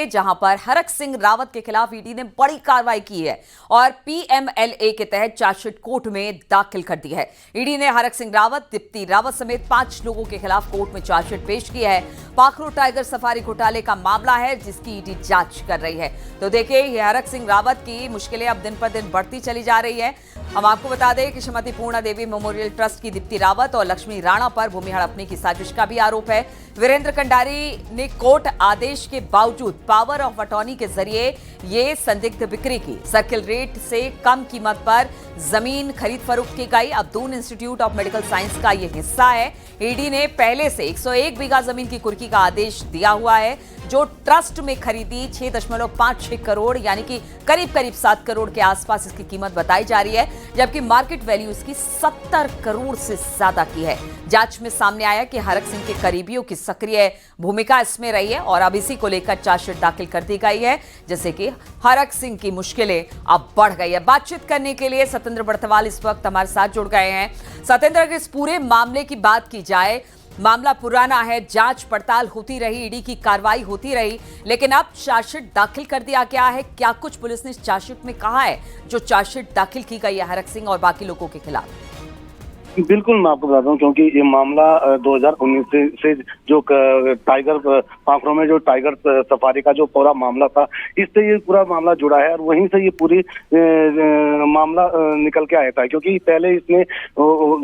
मामले जहां पर हरक सिंह रावत के खिलाफ ईडी ने बड़ी कार्रवाई की है और पीएमएलए के तहत चार्जशीट कोर्ट में दाखिल कर दी है। ईडी ने हरक सिंह रावत, दीप्ति रावत समेत 5 लोगों के खिलाफ कोर्ट में चार्जशीट पेश की है। पाखरू टाइगर सफारी घोटाले का मामला है जिसकी ईडी जांच कर रही है। तो देखिए, ये हरक सिंह रावत की मुश्किलें अब दिन पर दिन बढ़ती चली जा रही है। हम आपको बता दें कि श्रीमती पूर्णा देवी मेमोरियल ट्रस्ट की दीप्ति रावत और लक्ष्मी राणा पर भूमि हड़पने की साजिश का भी आरोप है। वीरेंद्र कंडारी ने कोर्ट आदेश के बावजूद पावर ऑफ अटॉर्नी के जरिए ये संदिग्ध बिक्री की। सर्किल रेट से कम कीमत पर जमीन खरीद फरोख्त की गई। अब Doon institute of medical science का ये हिस्सा है। ईडी ने पहले से 101 बीघा जमीन की कुर्की का आदेश दिया हुआ है, जो ट्रस्ट में खरीदी 6.56 करोड़ यानी कि करीब 7 करोड़ के आसपास इसकी कीमत बताई जा रही है, जबकि मार्केट वैल्यू इसकी 70 करोड़ से ज्यादा की है। जांच में सामने आया कि हरक सिंह के करीबियों की सक्रिय भूमिका इसमें रही है और अब इसी को लेकर चार्जशीट दाखिल कर दी गई है, जैसे कि हरक सिंह की मुश्किलें अब बढ़ गई है। बातचीत करने के लिए सतेंद्र बड़थवाल इस वक्त हमारे साथ जुड़ गए हैं। सतेंद्र, अगर इस पूरे मामले की बात की जाए, मामला पुराना है, जांच पड़ताल होती रही, ईडी की कार्रवाई होती रही, लेकिन अब चार्जशीट दाखिल कर दिया गया है। क्या कुछ पुलिस ने चार्जशीट में कहा है जो चार्जशीट दाखिल की गई है हरक सिंह और बाकी लोगों के खिलाफ? बिल्कुल, मैं आपको बताता हूँ, क्योंकि ये मामला 2019 से जो टाइगर पाखरों में जो टाइगर सफारी का जो पूरा मामला था, इससे ये पूरा मामला जुड़ा है और वहीं से ये पूरी मामला निकल के आया था। क्योंकि पहले इसमें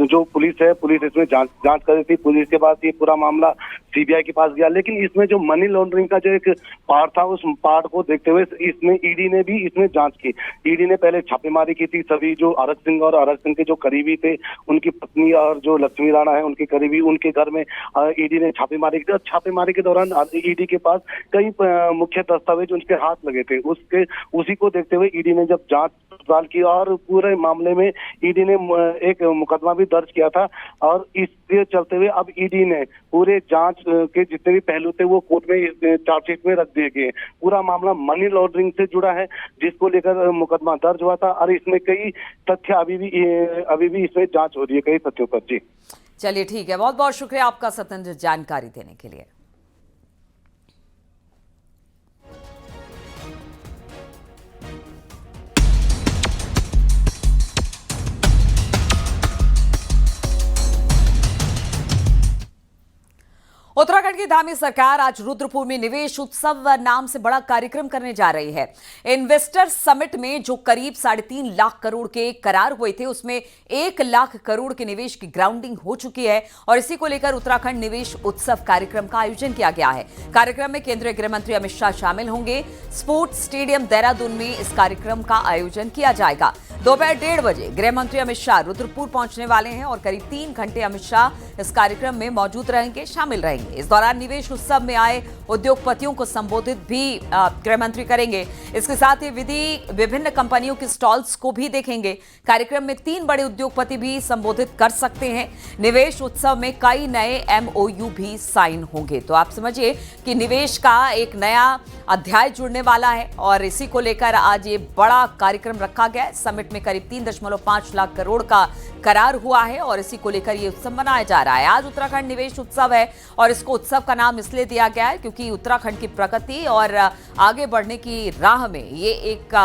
जो पुलिस है, पुलिस इसमें जांच कर रही थी। पुलिस के बाद ये पूरा मामला सीबीआई के पास गया, लेकिन इसमें जो मनी लॉन्ड्रिंग का जो एक पार्ट था, उस पार्ट को देखते हुए इसमें ईडी ने भी इसमें जांच की। ईडी ने पहले छापेमारी की थी। सभी जो हरक सिंह और हरक सिंह के जो करीबी थे, उनकी पत्नी और जो लक्ष्मी राणा है, उनके करीबी, उनके घर में ईडी ने छापेमारी की। और छापेमारी के दौरान ईडी के पास कई मुख्य दस्तावेज उनके हाथ लगे थे। उसी को देखते हुए ईडी ने जब जांच पड़ताल की और पूरे मामले में ईडी ने एक मुकदमा भी दर्ज किया था और इसके चलते हुए अब ईडी ने पूरे जांच के जितने भी पहलू थे वो कोर्ट में चार्जशीट में रख दिए गए। पूरा मामला मनी लॉन्ड्रिंग से जुड़ा है, जिसको लेकर मुकदमा दर्ज हुआ था और इसमें कई तथ्य अभी भी इसमें जांच हो रही है, कई तथ्यों पर। जी चलिए, ठीक है, बहुत बहुत शुक्रिया आपका सतेंद्र जानकारी देने के लिए। उत्तराखंड की धामी सरकार आज रुद्रपुर में निवेश उत्सव नाम से बड़ा कार्यक्रम करने जा रही है। इन्वेस्टर समिट में जो करीब 3.5 लाख करोड़ के करार हुए थे, उसमें 1 लाख करोड़ के निवेश की ग्राउंडिंग हो चुकी है और इसी को लेकर उत्तराखंड निवेश उत्सव कार्यक्रम का आयोजन किया गया है। कार्यक्रम में केंद्रीय गृह मंत्री अमित शाह शामिल होंगे। स्पोर्ट्स स्टेडियम देहरादून में इस कार्यक्रम का आयोजन किया जाएगा। दोपहर 1:30 बजे गृह मंत्री अमित शाह रुद्रपुर पहुंचने वाले हैं और करीब 3 घंटे अमित शाह इस कार्यक्रम में मौजूद रहेंगे, शामिल रहेंगे। इस दौरान निवेश उत्सव में आए उद्योगपतियों को संबोधित भी गृह मंत्री करेंगे। इसके साथ ही विभिन्न कंपनियों के स्टॉल्स को भी देखेंगे। कार्यक्रम में 3 बड़े उद्योगपति भी संबोधित कर सकते हैं। निवेश उत्सव में कई नए एमओयू भी साइन होंगे। तो आप समझिए कि निवेश का एक नया अध्याय जुड़ने वाला है और इसी को लेकर आज ये बड़ा कार्यक्रम रखा गया है। समिट में करीब 3.5 लाख करोड़ का करार हुआ है और इसी को लेकर ये उत्सव मनाया जा रहा है। आज उत्तराखंड निवेश उत्सव है और इसको उत्सव का नाम इसलिए दिया गया है क्योंकि उत्तराखंड की प्रगति और आगे बढ़ने की राह में ये एक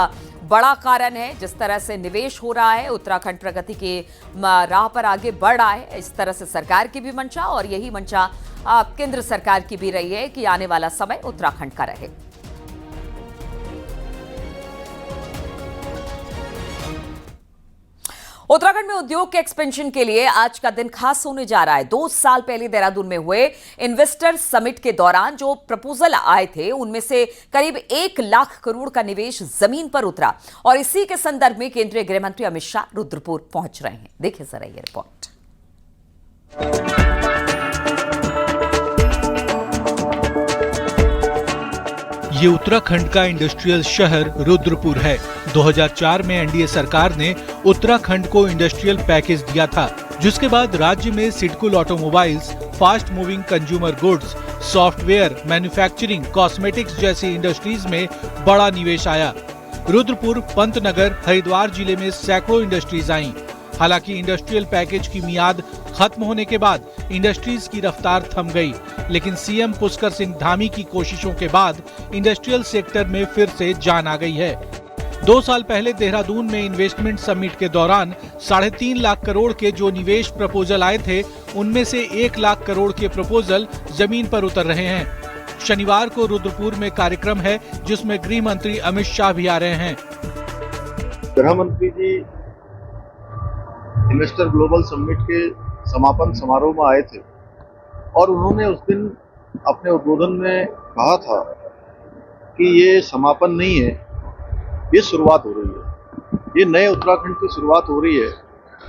बड़ा कारण है। जिस तरह से निवेश हो रहा है, उत्तराखंड प्रगति के राह पर आगे बढ़ रहा है। इस तरह से सरकार की भी मंशा और यही मंशा केंद्र सरकार की भी रही है कि आने वाला समय उत्तराखंड का रहे। उत्तराखंड में उद्योग के एक्सपेंशन के लिए आज का दिन खास होने जा रहा है। 2 साल पहले देहरादून में हुए इन्वेस्टर समिट के दौरान जो प्रपोजल आए थे, उनमें से करीब 1 लाख करोड़ का निवेश जमीन पर उतरा और इसी के संदर्भ में केंद्रीय गृह मंत्री अमित शाह रुद्रपुर पहुंच रहे हैं। देखिए जरा ये रिपोर्ट। ये उत्तराखंड का इंडस्ट्रियल शहर रुद्रपुर है। 2004 में एनडीए सरकार ने उत्तराखंड को इंडस्ट्रियल पैकेज दिया था, जिसके बाद राज्य में SIDCUL automobiles, fast moving consumer goods, software, manufacturing, cosmetics जैसी इंडस्ट्रीज में बड़ा निवेश आया। रुद्रपुर, पंतनगर, हरिद्वार जिले में सैकड़ों इंडस्ट्रीज आईं। हालांकि इंडस्ट्रियल पैकेज की मियाद खत्म होने के बाद इंडस्ट्रीज की रफ्तार थम गई। लेकिन सीएम पुष्कर सिंह धामी की कोशिशों के बाद इंडस्ट्रियल सेक्टर में फिर से जान आ गई है। 2 साल पहले देहरादून में इन्वेस्टमेंट समिट के दौरान 3.5 लाख करोड़ के जो निवेश प्रपोजल आए थे, उनमें से 1 लाख करोड़ के प्रपोजल जमीन पर उतर रहे हैं। शनिवार को रुद्रपुर में कार्यक्रम है जिसमें गृह मंत्री अमित शाह भी आ रहे हैं। गृह मंत्री जी इन्वेस्टर ग्लोबल समिट के समापन समारोह में आए थे और उन्होंने उस दिन अपने उद्बोधन में कहा था कि ये समापन नहीं है, ये शुरुआत हो रही है, ये नए उत्तराखंड की शुरुआत हो रही है,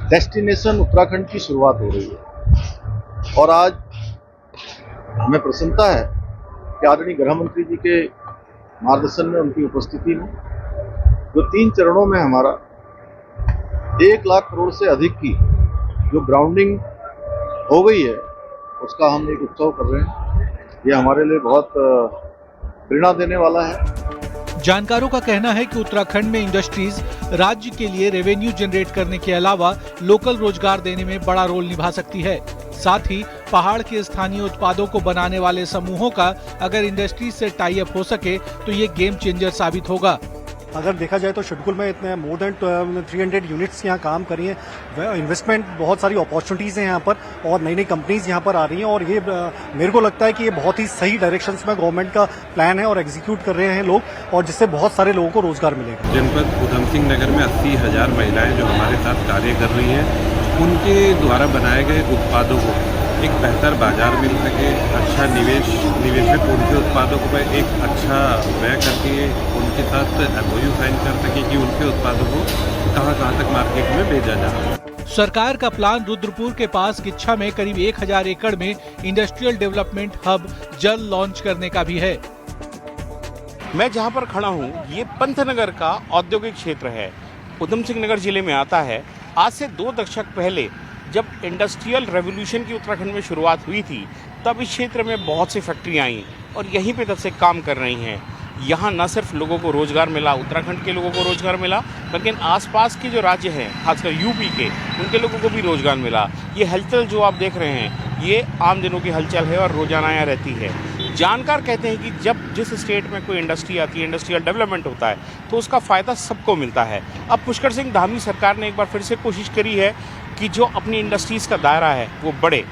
डेस्टिनेशन उत्तराखंड की शुरुआत हो रही है। और आज हमें प्रसन्नता है कि आदरणीय गृह मंत्री जी के मार्गदर्शन में, उनकी उपस्थिति में जो 3 चरणों में हमारा 1 लाख करोड़ से अधिक की जो ग्राउंडिंग हो गई है, उसका हम एक उत्सव कर रहे हैं। ये हमारे लिए बहुत प्रेरणा देने वाला है। जानकारों का कहना है कि उत्तराखंड में इंडस्ट्रीज राज्य के लिए रेवेन्यू जनरेट करने के अलावा लोकल रोजगार देने में बड़ा रोल निभा सकती है। साथ ही पहाड़ के स्थानीय उत्पादों को बनाने वाले समूहों का अगर इंडस्ट्री से टाई अप हो सके तो ये गेम चेंजर साबित होगा। अगर देखा जाए तो शिडकुल में इतने मोर देन 300 यूनिट्स यहाँ काम कर रही हैं। इन्वेस्टमेंट बहुत सारी अपॉर्चुनिटीज़ हैं यहाँ पर और नई नई कंपनीज यहाँ पर आ रही हैं और ये मेरे को लगता है कि ये बहुत ही सही डायरेक्शंस में गवर्नमेंट का प्लान है और एग्जीक्यूट कर रहे हैं लोग, और जिससे बहुत सारे लोगों को रोजगार मिलेगा। जनपद उधम सिंह नगर में 80,000 महिलाएं जो हमारे साथ कार्य कर रही हैं, उनके द्वारा बनाए गए उत्पादों को एक बेहतर बाजार मिल सके, अच्छा निवेशक उनके उत्पादों को एक अच्छा व्यय करके उनके साथ MOU साइन कर सके कि उनके उत्पादों को कहां तक मार्केट में भेजा जाए। सरकार का प्लान रुद्रपुर के पास गिच्छा में करीब 1000 एकड़ में इंडस्ट्रियल डेवलपमेंट हब जल्द लॉन्च करने का भी है। मैं जहां पर खड़ा हूं, ये पंतनगर का औद्योगिक क्षेत्र है, उधम सिंह नगर जिले में आता है। आज से 2 दशक पहले जब इंडस्ट्रियल रेवोल्यूशन की उत्तराखंड में शुरुआत हुई थी, तब इस क्षेत्र में बहुत सी फैक्ट्रियाँ आईं और यहीं पे तब से काम कर रही हैं। यहाँ न सिर्फ लोगों को रोज़गार मिला, उत्तराखंड के लोगों को रोज़गार मिला, लेकिन आसपास के जो राज्य हैं, खासकर यूपी के, उनके लोगों को भी रोज़गार मिला। ये हलचल जो आप देख रहे हैं, ये आम दिनों की हलचल है और रोजाना यहाँ रहती है। जानकार कहते हैं कि जब जिस स्टेट में कोई इंडस्ट्री आती है, इंडस्ट्रियल डेवलपमेंट होता है, तो उसका फ़ायदा सबको मिलता है। अब पुष्कर सिंह धामी सरकार ने एक बार फिर से कोशिश करी है कि जो अपनी इंडस्ट्रीज़ का दायरा है वो बढ़े,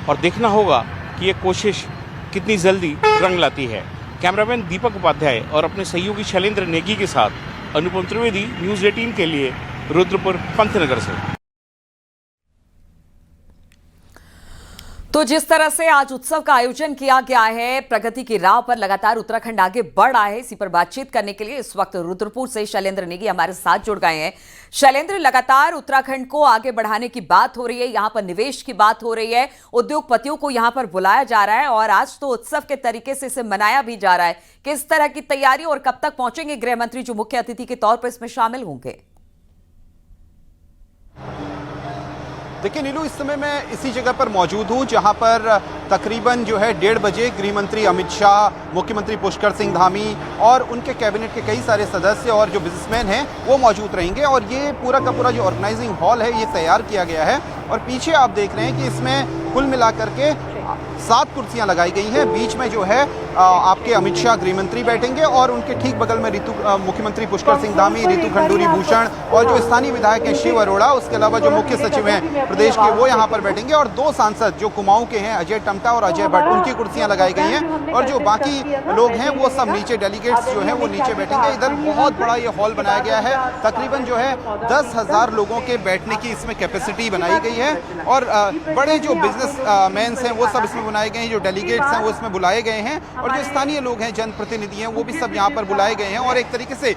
और देखना होगा कि ये कोशिश कितनी जल्दी रंग लाती है। कैमरामैन दीपक उपाध्याय और अपने सहयोगी शैलेंद्र नेगी के साथ अनुपम त्रिवेदी, न्यूज़ 18 के लिए रुद्रपुर पंतनगर से। तो जिस तरह से आज उत्सव का आयोजन किया गया है, प्रगति की राह पर लगातार उत्तराखंड आगे बढ़ रहा है। इसी पर बातचीत करने के लिए इस वक्त रुद्रपुर से शैलेंद्र नेगी हमारे साथ जुड़ गए हैं। शैलेंद्र, लगातार उत्तराखंड को आगे बढ़ाने की बात हो रही है, यहां पर निवेश की बात हो रही है, उद्योगपतियों को यहां पर बुलाया जा रहा है और आज तो उत्सव के तरीके से इसे मनाया भी जा रहा है। किस तरह की तैयारी और कब तक पहुंचेंगे गृह मंत्री जो मुख्य अतिथि के तौर पर इसमें शामिल होंगे? देखिए नीलू, इस समय मैं इसी जगह पर मौजूद हूं जहां पर तकरीबन जो है 1:30 बजे गृह मंत्री अमित शाह, मुख्यमंत्री पुष्कर सिंह धामी और उनके कैबिनेट के कई सारे सदस्य और जो बिजनेसमैन हैं वो मौजूद रहेंगे। और ये पूरा का पूरा जो ऑर्गेनाइजिंग हॉल है ये तैयार किया गया है और पीछे आप देख रहे हैं कि इसमें कुल मिलाकर के 7 कुर्सियां लगाई गई हैं। बीच में जो है आपके अमित शाह गृह मंत्री बैठेंगे और उनके ठीक बगल में मुख्यमंत्री पुष्कर सिंह धामी, रितु खंडूरी भूषण और जो स्थानीय विधायक हैं शिव अरोड़ा, उसके अलावा जो मुख्य सचिव हैं प्रदेश के, वो यहाँ पर बैठेंगे। और 2 सांसद जो कुमाऊं के हैं, अजय टमटा और अजय भट्ट, उनकी कुर्सियां लगाई गई हैं और जो बाकी लोग हैं वो सब नीचे, डेलीगेट्स जो हैं वो नीचे बैठेंगे। इधर बहुत बड़ा ये हॉल बनाया गया है, तकरीबन जो है 10,000 लोगों के बैठने की इसमें कैपेसिटी बनाई गई है और बड़े जो बिजनेस मैन्स हैं वो सब इसमें बनाए गए हैं, जो डेलीगेट्स हैं वो इसमें बुलाए गए हैं और जो स्थानीय लोग हैं, जनप्रतिनिधि हैं, वो भी सब यहाँ पर बुलाए गए हैं। और एक तरीके से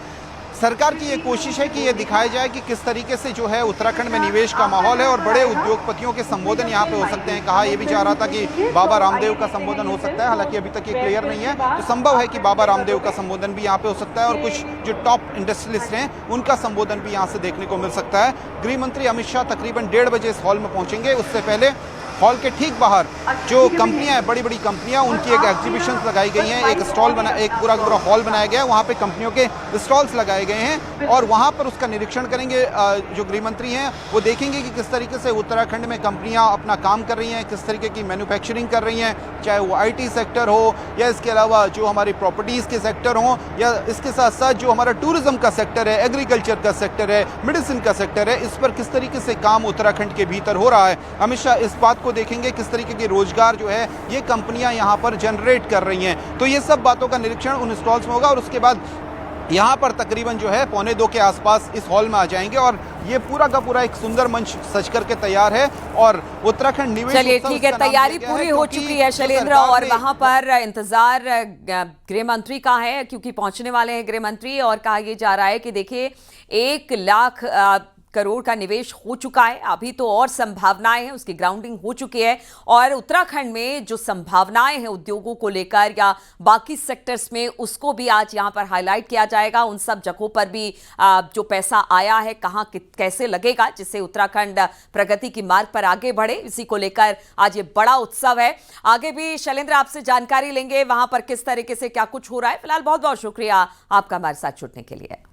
सरकार की ये कोशिश है कि ये दिखाया जाए कि किस तरीके से जो है उत्तराखंड में निवेश का माहौल है और बड़े उद्योगपतियों के संबोधन यहाँ पे हो सकते हैं। कहा ये भी जा रहा था कि बाबा रामदेव का संबोधन हो सकता है, हालांकि अभी तक ये क्लियर नहीं है, तो संभव है कि बाबा रामदेव का संबोधन भी यहाँ पे हो सकता है और कुछ जो टॉप इंडस्ट्रियलिस्ट हैं उनका संबोधन भी यहाँ से देखने को मिल सकता है। गृह मंत्री अमित शाह तकरीबन 1:30 बजे इस हॉल में पहुंचेंगे। उससे पहले हॉल के ठीक बाहर जो कंपनियां हैं, बड़ी बड़ी कंपनियां, उनकी एक एग्जीबिशन लगाई गई हैं, एक स्टॉल बना, एक पूरा का पूरा हॉल बनाया गया है, वहाँ पे कंपनियों के स्टॉल्स लगाए गए हैं और वहाँ पर उसका निरीक्षण करेंगे जो गृह मंत्री हैं। वो देखेंगे कि किस तरीके से उत्तराखंड में कंपनियां अपना काम कर रही हैं, किस तरीके की मैन्युफैक्चरिंग कर रही हैं, चाहे वो IT सेक्टर हो या इसके अलावा जो हमारी प्रॉपर्टीज़ के सेक्टर हों या इसके साथ साथ जो हमारा टूरिज्म का सेक्टर है, एग्रीकल्चर का सेक्टर है, मेडिसिन का सेक्टर है, इस पर किस तरीके से काम उत्तराखंड के भीतर हो रहा है। हमेशा इस बात को देखेंगे किस तरीके के रोजगार जो है ये कंपनियां यहाँ पर जनरेट कर रही हैं। तो ये सब बातों का निरीक्षण उन स्टॉल्स में होगा और उसके बाद यहाँ पर तकरीबन जो है 1:45 के आसपास इस हॉल में आ जाएंगे और ये पूरा का पूरा एक सुंदर मंच सज करके तैयार है और उत्तराखंड निवेश। चलिए ठीक है, तैयारी पूरी हो चुकी है शैलेंद्र, और वहां पर इंतजार गृह मंत्री का है क्योंकि पहुंचने वाले हैं गृह मंत्री। और कहा यह जा रहा है कि देखिए 1 लाख करोड़ का निवेश हो चुका है, अभी तो और संभावनाएं हैं, उसकी ग्राउंडिंग हो चुकी है और उत्तराखंड में जो संभावनाएं हैं उद्योगों को लेकर या बाकी सेक्टर्स में उसको भी आज यहां पर हाईलाइट किया जाएगा। उन सब जगहों पर भी जो पैसा आया है कहां कैसे लगेगा जिससे उत्तराखंड प्रगति की मार्ग पर आगे बढ़े, इसी को लेकर आज ये बड़ा उत्सव है। आगे भी शैलेंद्र आपसे जानकारी लेंगे वहां पर किस तरीके से क्या कुछ हो रहा है। फिलहाल बहुत बहुत शुक्रिया आपका हमारे साथ जुड़ने के लिए।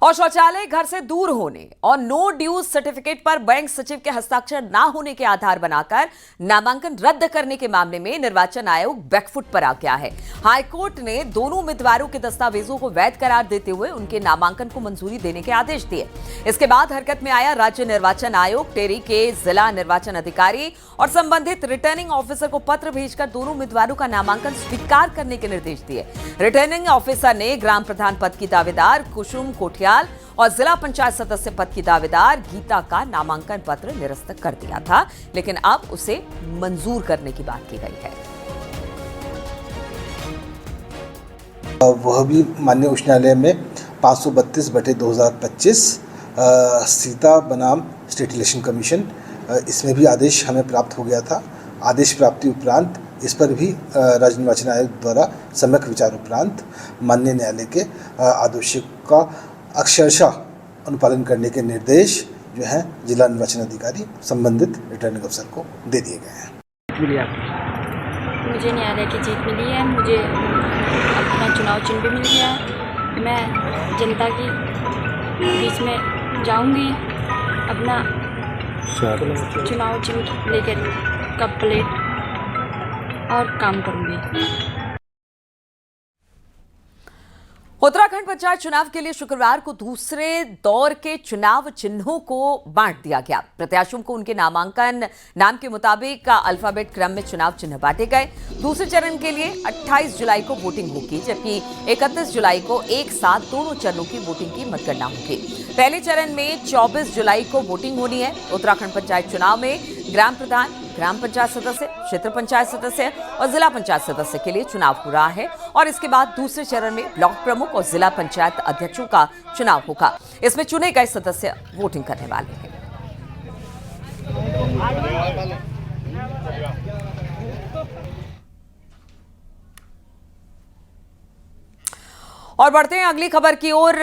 और शौचालय घर से दूर होने और नो ड्यूज सर्टिफिकेट पर बैंक सचिव के हस्ताक्षर ना होने के आधार बनाकर नामांकन रद्द करने के मामले में निर्वाचन आयोग बैकफुट पर आ गया है। हाईकोर्ट ने दोनों उम्मीदवारों के दस्तावेजों को वैध करार देते हुए उनके नामांकन को मंजूरी देने के आदेश दिए। इसके बाद हरकत में आया राज्य निर्वाचन आयोग टेरी के जिला निर्वाचन अधिकारी और संबंधित रिटर्निंग ऑफिसर को पत्र भेजकर दोनों उम्मीदवारों का नामांकन स्वीकार करने के निर्देश दिए। रिटर्निंग ऑफिसर ने ग्राम प्रधान पद की दावेदार कुसुम कोठियाल और जिला पंचायत सदस्य पद की दावेदार गीता का नामांकन पत्र निरस्त कर दिया था, लेकिन अब उसे मंजूर करने की बात की गई है। वह भी माननीय उच्च न्यायालय में 532/2025 सीता बनाम स्टेट इलेक्शन कमीशन, इसमें भी आदेश हमें प्राप्त हो गया था। आदेश प्राप्ति उपरांत इस पर भी राज्य निर्वाचन आयोग द्वारा सम्यक विचार उपरांत माननीय न्यायालय के आदेशों का अक्षरशः अनुपालन करने के निर्देश जो है जिला निर्वाचन अधिकारी संबंधित रिटर्निंग अफसर को दे दिए गए हैं। मुझे न्यायालय की जीत मिली है, मुझे अपना चुनाव चिन्ह भी मिल गया है। मैं जनता की बीच में जाऊंगी, अपना चुनाव चिन्ह लेकर कप प्लेट और काम करूंगी। उत्तराखंड पंचायत चुनाव के लिए शुक्रवार को दूसरे दौर के चुनाव चिन्हों को बांट दिया गया। प्रत्याशियों को उनके नामांकन नाम के मुताबिक अल्फाबेट क्रम में चुनाव चिन्ह बांटे गए। दूसरे चरण के लिए 28 जुलाई को वोटिंग होगी, जबकि 31 जुलाई को एक साथ दोनों चरणों की वोटिंग की मतगणना होगी। पहले चरण में 24 जुलाई को वोटिंग होनी है। उत्तराखंड पंचायत चुनाव में ग्राम प्रधान, ग्राम पंचायत सदस्य, क्षेत्र पंचायत सदस्य और जिला पंचायत सदस्य के लिए चुनाव हो रहा है और इसके बाद दूसरे चरण में ब्लॉक प्रमुख और जिला पंचायत अध्यक्षों का चुनाव होगा। इसमें चुने गए सदस्य वोटिंग करने वाले हैं। और बढ़ते हैं अगली खबर की ओर।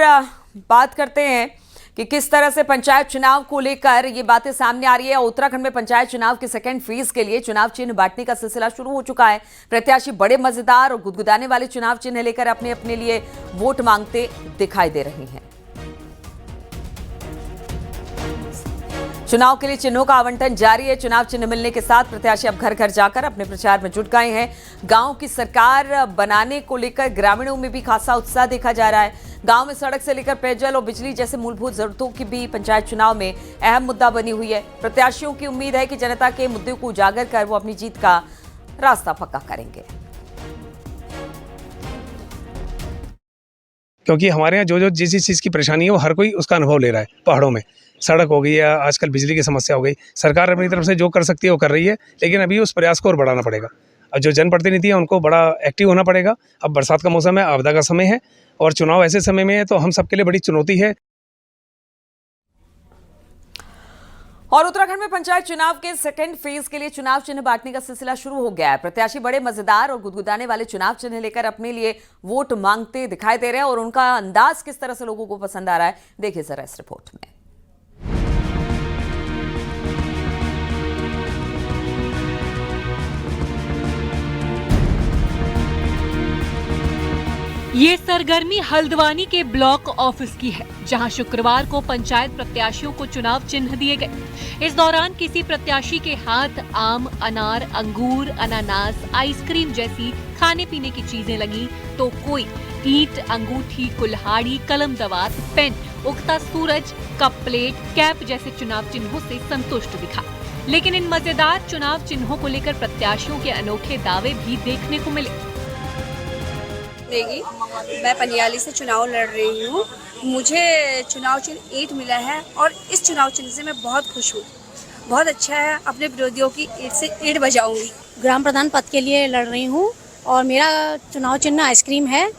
बात करते हैं कि किस तरह से पंचायत चुनाव को लेकर ये बातें सामने आ रही है। उत्तराखंड में पंचायत चुनाव के सेकेंड फेज के लिए चुनाव चिन्ह बांटने का सिलसिला शुरू हो चुका है। प्रत्याशी बड़े मजेदार और गुदगुदाने वाले चुनाव चिन्ह लेकर अपने अपने लिए वोट मांगते दिखाई दे रहे हैं। चुनाव के लिए चिन्हों का आवंटन जारी है। चुनाव चिन्ह मिलने के साथ प्रत्याशी अब घर घर जाकर अपने प्रचार में जुट गए हैं। गांव की सरकार बनाने को लेकर ग्रामीणों में भी खासा उत्साह देखा जा रहा है। गांव में सड़क से लेकर पेयजल और बिजली जैसे मूलभूत जरूरतों की भी पंचायत चुनाव में अहम मुद्दा बनी हुई है। प्रत्याशियों की उम्मीद है कि जनता के मुद्दों को उजागर कर वो अपनी जीत का रास्ता पक्का करेंगे। क्योंकि हमारे यहाँ जो जिस चीज़ की परेशानी है वो हर कोई उसका अनुभव ले रहा है। पहाड़ों में सड़क हो गई है, आजकल बिजली की समस्या हो गई। सरकार अपनी तरफ से जो कर सकती है वो कर रही है, लेकिन अभी उस प्रयास को और बढ़ाना पड़ेगा। अब जो जनप्रतिनिधि है उनको बड़ा एक्टिव होना पड़ेगा। अब बरसात का मौसम है, आपदा का समय है और चुनाव ऐसे समय में है तो हम सबके लिए बड़ी चुनौती है। और उत्तराखंड में पंचायत चुनाव के सेकेंड फेज के लिए चुनाव चिन्ह बांटने का सिलसिला शुरू हो गया है। प्रत्याशी बड़े मजेदार और गुदगुदाने वाले चुनाव चिन्ह लेकर अपने लिए वोट मांगते दिखाई दे रहे हैं और उनका अंदाज किस तरह से लोगों को पसंद आ रहा है, देखिए जरा इस रिपोर्ट में। ये सरगर्मी हल्द्वानी के ब्लॉक ऑफिस की है, जहां शुक्रवार को पंचायत प्रत्याशियों को चुनाव चिन्ह दिए गए। इस दौरान किसी प्रत्याशी के हाथ आम, अनार, अंगूर, अनानास, आइसक्रीम जैसी खाने पीने की चीजें लगी, तो कोई ईंट, अंगूठी, कुल्हाड़ी, कलम दवात, पेन, उगता सूरज, कप प्लेट, कैप जैसे चुनाव चिन्हों से संतुष्ट दिखा। लेकिन इन मजेदार चुनाव चिन्हों को लेकर प्रत्याशियों के अनोखे दावे भी देखने को मिले। मैं पंडियाली से चुनाव लड़ रही हूँ। मुझे चुनाव चिन्ह ईंट मिला है और इस चुनाव चिन्ह से मैं बहुत खुश हूँ। बहुत अच्छा है, अपने विरोधियों की ईंट से ईंट बजाऊंगी। ग्राम प्रधान पद के लिए लड़ रही हूँ और मेरा चुनाव चिन्ह आइसक्रीम है।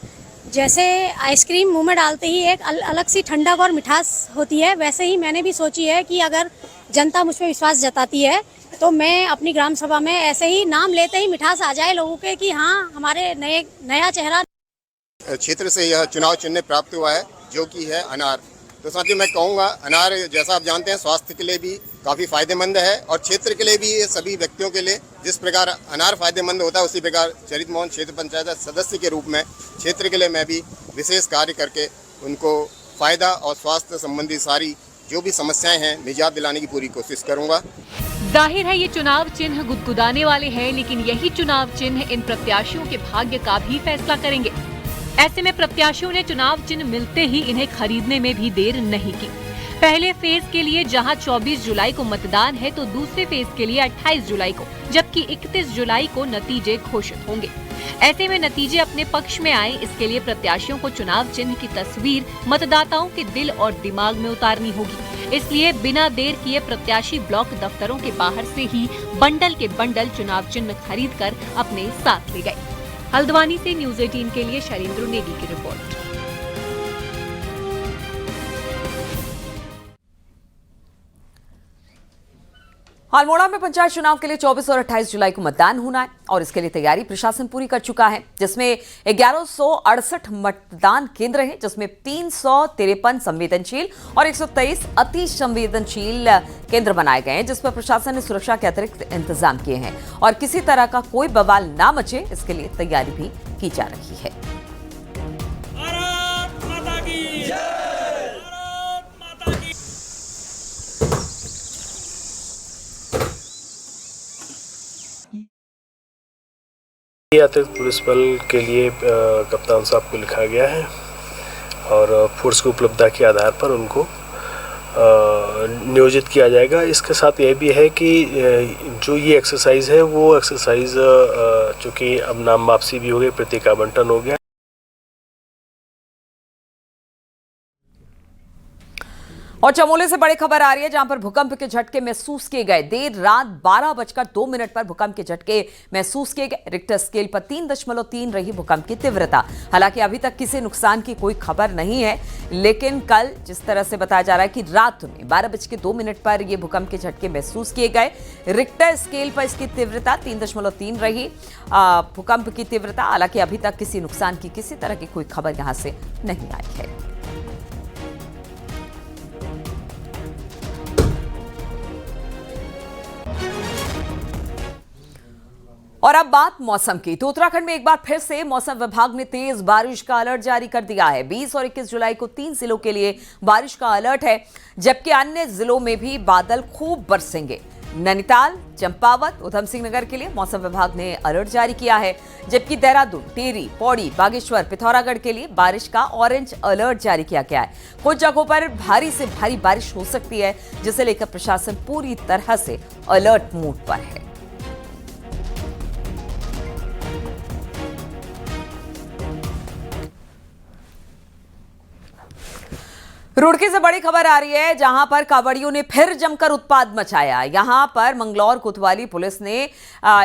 जैसे आइसक्रीम मुंह में डालते ही एक अलग सी ठंडक और मिठास होती है, वैसे ही मैंने भी सोची है कि अगर जनता मुझ पर विश्वास जताती है तो मैं अपनी ग्राम सभा में ऐसे ही नाम लेते ही मिठास आ जाए लोगों के कि हाँ, हमारे नया चेहरा। क्षेत्र से यह चुनाव चिन्ह प्राप्त हुआ है, जो कि है अनार। तो साथ ही मैं कहूँगा, अनार जैसा आप जानते हैं स्वास्थ्य के लिए भी काफ़ी फायदेमंद है और क्षेत्र के लिए भी, सभी व्यक्तियों के लिए जिस प्रकार अनार फायदेमंद होता है, उसी प्रकार चरित मोहन क्षेत्र पंचायत सदस्य के रूप में क्षेत्र के लिए मैं भी विशेष कार्य करके उनको फायदा और स्वास्थ्य संबंधी सारी जो भी समस्याएं हैं निजात दिलाने की पूरी कोशिश करूँगा। जाहिर है ये चुनाव चिन्ह गुदगुदाने वाले हैं, लेकिन यही चुनाव चिन्ह इन प्रत्याशियों के भाग्य का भी फैसला करेंगे। ऐसे में प्रत्याशियों ने चुनाव चिन्ह मिलते ही इन्हें खरीदने में भी देर नहीं की। पहले फेज के लिए जहां 24 जुलाई को मतदान है, तो दूसरे फेज के लिए 28 जुलाई को, जबकि 31 जुलाई को नतीजे घोषित होंगे। ऐसे में नतीजे अपने पक्ष में आए, इसके लिए प्रत्याशियों को चुनाव चिन्ह की तस्वीर मतदाताओं के दिल और दिमाग में उतारनी होगी। इसलिए बिना देर किए प्रत्याशी ब्लॉक दफ्तरों के बाहर से ही बंडल के बंडल चुनाव चिन्ह खरीद कर अपने साथ ले गए। हल्द्वानी से न्यूज़ 18 के लिए शैलेंद्र नेगी की रिपोर्ट। अल्मोड़ा में पंचायत चुनाव के लिए 24 और 28 जुलाई को मतदान होना है और इसके लिए तैयारी प्रशासन पूरी कर चुका है, जिसमें 1168 मतदान केंद्र हैं, जिसमें 353 संवेदनशील और 123 अति संवेदनशील केंद्र बनाए गए हैं, जिस पर प्रशासन ने सुरक्षा के अतिरिक्त इंतजाम किए हैं और किसी तरह का कोई बवाल ना मचे, इसके लिए तैयारी भी की जा रही है। अतिरिक्त पुलिस बल के लिए कप्तान साहब को लिखा गया है और फोर्स की उपलब्धता के आधार पर उनको नियोजित किया जाएगा। इसके साथ यह भी है कि जो ये एक्सरसाइज है, वो एक्सरसाइज चूँकि अब नाम वापसी भी हो गई, प्रतीक आवंटन हो गया। और चमोली से बड़ी खबर आ रही है, जहां पर भूकंप के झटके महसूस किए गए। देर रात 12:02 पर भूकंप के झटके महसूस किए गए। रिक्टर स्केल पर 3.3 रही भूकंप की तीव्रता। हालांकि अभी तक किसी नुकसान की कोई खबर नहीं है, लेकिन कल जिस तरह से बताया जा रहा है कि रात में 12:02 पर यह भूकंप के झटके महसूस किए गए। रिक्टर स्केल पर इसकी तीव्रता 3.3 रही भूकंप की तीव्रता। हालांकि अभी तक किसी नुकसान की, किसी तरह की कोई खबर यहां से नहीं आई है। और अब बात मौसम की, तो उत्तराखंड में एक बार फिर से मौसम विभाग ने तेज बारिश का अलर्ट जारी कर दिया है। 20 और 21 जुलाई को 3 जिलों के लिए बारिश का अलर्ट है, जबकि अन्य जिलों में भी बादल खूब बरसेंगे। नैनीताल, चंपावत, उधम सिंह नगर के लिए मौसम विभाग ने अलर्ट जारी किया है, जबकि देहरादून, टिहरी, पौड़ी, बागेश्वर, पिथौरागढ़ के लिए बारिश का ऑरेंज अलर्ट जारी किया गया है। कुछ जगहों पर भारी से भारी बारिश हो सकती है, जिसे लेकर प्रशासन पूरी तरह से अलर्ट मोड पर है। रुड़की से बड़ी खबर आ रही है, जहां पर कांवड़ियों ने फिर जमकर उत्पात मचाया। यहां पर मंगलौर कोतवाली पुलिस ने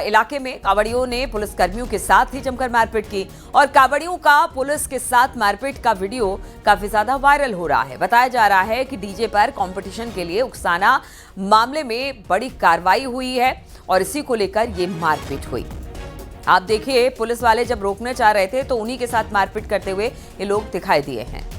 इलाके में कांवड़ियों ने पुलिसकर्मियों के साथ ही जमकर मारपीट की और कांवड़ियों का पुलिस के साथ मारपीट का वीडियो काफी ज्यादा वायरल हो रहा है। बताया जा रहा है कि डीजे पर कंपटीशन के लिए उकसाना मामले में बड़ी कार्रवाई हुई है और इसी को लेकर ये मारपीट हुई। आप देखिए, पुलिस वाले जब रोकने चाह रहे थे तो उन्हीं के साथ मारपीट करते हुए ये लोग दिखाई दिए हैं।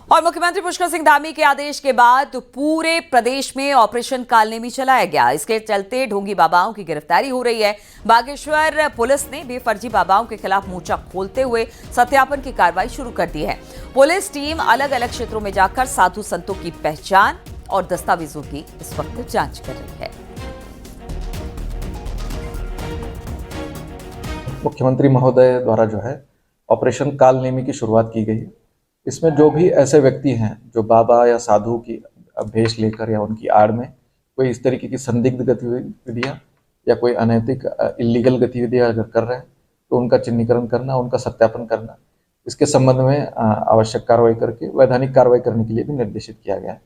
और मुख्यमंत्री पुष्कर सिंह धामी के आदेश के बाद पूरे प्रदेश में ऑपरेशन कालनेमी चलाया गया। इसके चलते ढोंगी बाबाओं की गिरफ्तारी हो रही है। बागेश्वर पुलिस ने भी फर्जी बाबाओं के खिलाफ मोर्चा खोलते हुए सत्यापन की कार्रवाई शुरू कर दी है। पुलिस टीम अलग अलग क्षेत्रों में जाकर साधु संतों की पहचान और दस्तावेजों की इस वक्त जांच कर रही है। मुख्यमंत्री महोदय द्वारा जो है ऑपरेशन कालनेमी की शुरुआत की गई है। इसमें जो भी ऐसे व्यक्ति हैं जो बाबा या साधु की भेष लेकर या उनकी आड़ में कोई इस तरीके की संदिग्ध गतिविधियां या कोई अनैतिक इलीगल गतिविधियां अगर कर रहे हैं तो उनका चिन्हीकरण करना, उनका सत्यापन करना, इसके संबंध में आवश्यक कार्रवाई करके वैधानिक कार्रवाई करने के लिए भी निर्देशित किया गया है।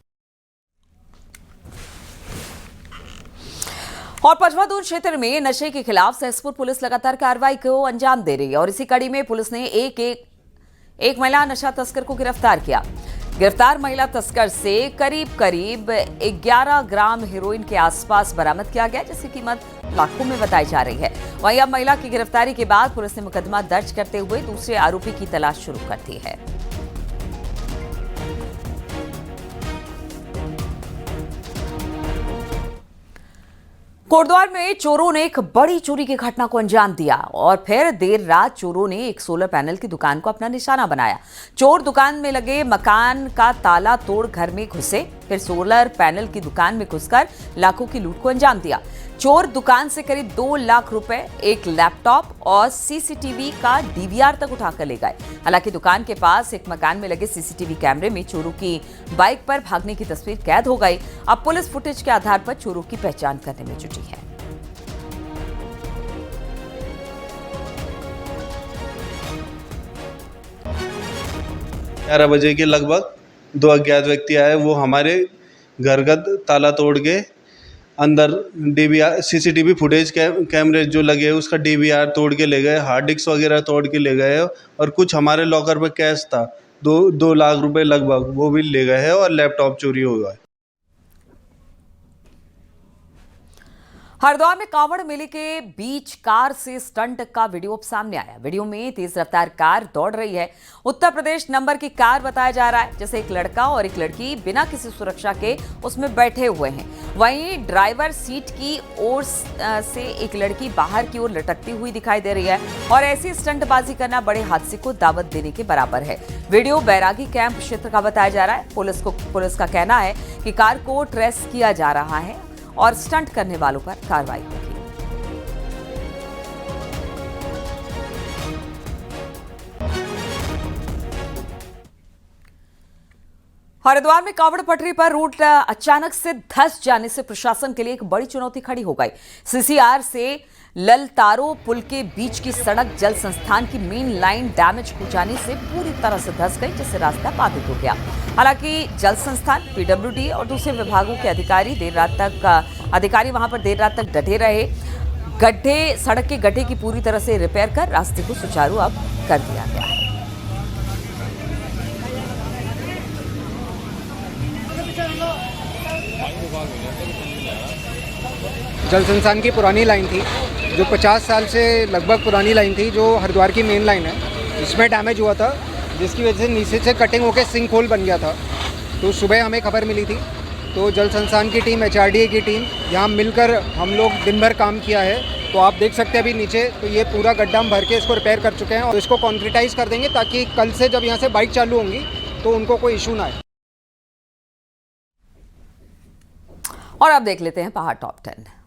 और पचवादून क्षेत्र में नशे के खिलाफ सहसपुर पुलिस लगातार कार्रवाई को अंजाम दे रही है और इसी कड़ी में पुलिस ने एक महिला नशा तस्कर को गिरफ्तार किया। गिरफ्तार महिला तस्कर से करीब 11 ग्राम हेरोइन के आसपास बरामद किया गया, जिसकी कीमत लाखों में बताई जा रही है। वहीं अब महिला की गिरफ्तारी के बाद पुलिस ने मुकदमा दर्ज करते हुए दूसरे आरोपी की तलाश शुरू कर दी है। कोटद्वार में चोरों ने एक बड़ी चोरी की घटना को अंजाम दिया और फिर देर रात चोरों ने एक सोलर पैनल की दुकान को अपना निशाना बनाया। चोर दुकान में लगे मकान का ताला तोड़ घर में घुसे, फिर सोलर पैनल की दुकान में घुसकर लाखों की लूट को अंजाम दिया। चोर दुकान से करीब 2 लाख रुपए, एक लैपटॉप और सीसीटीवी का डीवीआर तक उठाकर ले गए। हालांकि दुकान के पास एक मकान में लगे सीसीटीवी कैमरे में चोरों की बाइक पर भागने की तस्वीर कैद हो गई। अब पुलिस फुटेज के आधार पर चोरों की पहचान करने में जुटी है। 11 बजे के लगभग 2 अज्ञात व्यक्ति आए। वो हमारे घर का ताला तोड़ के अंदर डीवीआर सीसीटीवी फुटेज कैमरे जो लगे हैं उसका डीवीआर तोड़ के ले गए, हार्ड डिस्क वगैरह तोड़ के ले गए और कुछ हमारे लॉकर पे कैश था 2 लाख रुपए लगभग, वो भी ले गए हैं और लैपटॉप चोरी हुआ है। हरिद्वार में कांवड़ मेले के बीच कार से स्टंट का वीडियो सामने आया। वीडियो में तेज रफ्तार कार दौड़ रही है। उत्तर प्रदेश नंबर की कार बताया जा रहा है, जैसे एक लड़का और एक लड़की बिना किसी सुरक्षा के उसमें बैठे हुए हैं। वहीं ड्राइवर सीट की ओर से एक लड़की बाहर की ओर लटकती हुई दिखाई दे रही है और ऐसी स्टंटबाजी करना बड़े हादसे को दावत देने के बराबर है। वीडियो बैरागी कैंप क्षेत्र का बताया जा रहा है। पुलिस का कहना है कि कार को ट्रेस किया जा रहा है और स्टंट करने वालों पर कार्रवाई होगी। हरिद्वार में कांवड़ पटरी पर रोड अचानक से धंस जाने से प्रशासन के लिए एक बड़ी चुनौती खड़ी हो गई। सीसीआर से ललतारो पुल के बीच की सड़क जल संस्थान की मेन लाइन डैमेज हो जाने से पूरी तरह से धंस गई, जिससे रास्ता बाधित हो गया। हालांकि जल संस्थान, पीडब्ल्यूडी और दूसरे विभागों के अधिकारी वहां पर देर रात तक डटे रहे। सड़क के गड्ढे की पूरी तरह से रिपेयर कर रास्ते को सुचारू अब कर दिया गया है। जल संस्थान की पुरानी लाइन थी, जो 50 साल से लगभग पुरानी लाइन थी, जो हरिद्वार की मेन लाइन है, इसमें डैमेज हुआ था, जिसकी वजह से नीचे से कटिंग होकर सिंक होल बन गया था। तो सुबह हमें खबर मिली थी, तो जल संस्थान की टीम, HRDA की टीम यहाँ मिलकर हम लोग दिन भर काम किया है। तो आप देख सकते हैं अभी नीचे, तो ये पूरा गड्ढा हम भर के इसको रिपेयर कर चुके हैं और इसको कॉन्क्रीटाइज कर देंगे ताकि कल से जब यहाँ से बाइक चालू होंगी तो उनको कोई इशू ना आए। और अब देख लेते हैं पहाड़ टॉप 10।